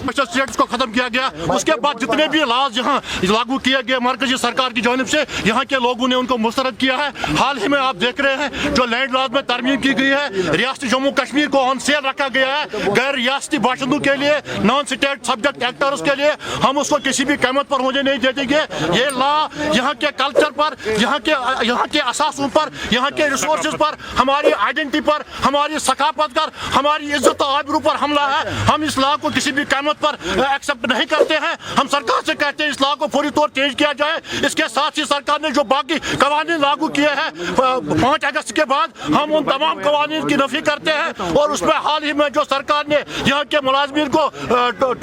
Special status को खत्म किया गया। उसके बाद जितने भी लॉज यहाँ लागू किए गए मरकजी सरकार की जानिब से, यहाँ के लोगों ने उनको मुस्तरद किया है। हाल ही में आप देख रहे हैं जो लैंड लॉज में तरमीम की गई है, रियासती जम्मू कश्मीर को ऑन सेल रखा गया है गैर रियासती बाशिंदों के लिए, नॉन स्टेट सब्जेक्ट एक्टर्स के लिए। हम उसको किसी भी कीमत पर होने नहीं दे देंगे। ये लॉ यहाँ के कल्चर पर, यहाँ के असासों पर, यहाँ के रिसोर्सेज पर, हमारी आइडेंटिटी पर, हमारी सकाफत पर, हमारी इज्जत और आबरू पर हमला है। हम इस लॉ को किसी भी कीमत पर एक्सेप्ट नहीं करते हैं। हम सरकार से कहते हैं इस लॉ को फौरी तौर चेंज किया जाए। इसके साथ ही सरकार ने जो बाकी कवानीन लागू किए हैं 5 अगस्त के बाद, हम उन तमाम कवानीन की नफी करते हैं। और उसमें हाल ही में जो सरकार ने यहाँ के मुलाजमीन को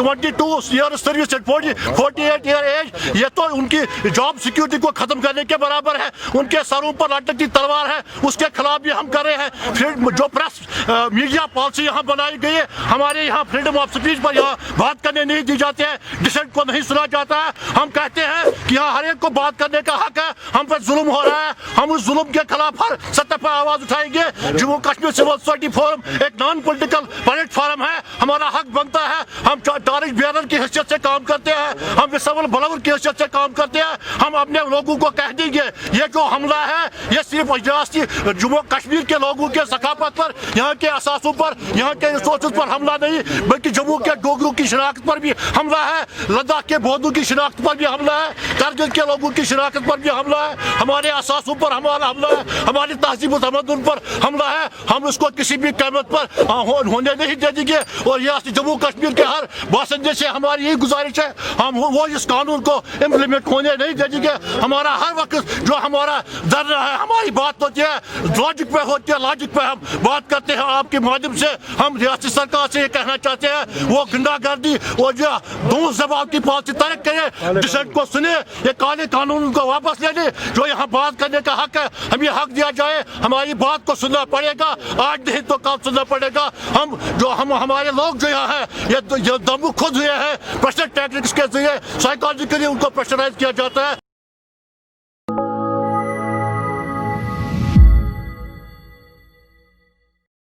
22 ईयर सर्विस 48 ईयर एज, ये तो उनकी जॉब सिक्योरिटी को खत्म करने के बराबर है। उनके सरों पर लटकती तलवार है, उसके खिलाफ भी हम कर रहे हैं। फिर जो प्रेस मीडिया पॉलिसी यहाँ बनाई गई है, हमारे यहाँ फ्रीडम ऑफ स्पीच पर यहाँ बात करने नहीं दी जाती है, डिसेंट को नहीं सुना जाता है। हम कहते हैं कि यहाँ हर एक को बात करने का हक है। हम पर जुल्म हो रहा है, हम उस जुल्म के खिलाफ हर सतह पर आवाज उठाएंगे। Jammu Kashmir civil society forum एक नॉन पॉलिटिकल प्लेटफॉर्म है, हमारा हक बनता है। हम तारिक बेनर की हैसियत से काम करते हैं, हम विसवल बलवर की हैसियत से काम करते हैं। हम अपने लोगों को कह देंगे ये जो हमला है ये सिर्फ रियासती जम्मू कश्मीर के लोगों के सकाफत पर, यहाँ के असासों पर, यहाँ के रिसोर्सेज पर हमला नहीं, बल्कि जम्मू के डोगरों की शनाख्त पर भी हमला है, लद्दाख के बौद्धों की शनाख्त पर भी हमला है, कारगिल के लोगों की शनाख्त पर भी हमला है, हमारे असासों पर हमारा हमला है, हमारी तहजीब और तमद्दुन पर हमला है। हम उसको किसी भी कीमत पर होने नहीं दे देंगे। और रियासती जम्मू कश्मीर के हर बासिंदे से हमारी यही गुजारिश है, हम वो इस कानून को इम्प्लीमेंट होने नहीं दे देंगे। हमारा हर वक्त जो हमारा दर्द है, हमारी बात होती है लॉजिक पे होती है, लॉजिक पे हम बात करते हैं। आपके माध्यम से हम रियासती सरकार से ये कहना चाहते हैं वो गुंडागर्दी और जो दो जबान की पॉलिसी तर्क करें, डिसेंट को सुने, ये काले कानून को वापस ले ले। जो यहाँ बात करने का हक है, हमें हक दिया जाए। हमारी बात को सुनना पड़ेगा, आज नहीं तो कल सुनना पड़ेगा। हम हमारे लोग जो यहाँ है ये दमु खुद हुए हैं, प्रेशर टैक्टिक्स के जरिए साइकोलॉजिकली उनको प्रेशराइज किया जाता है।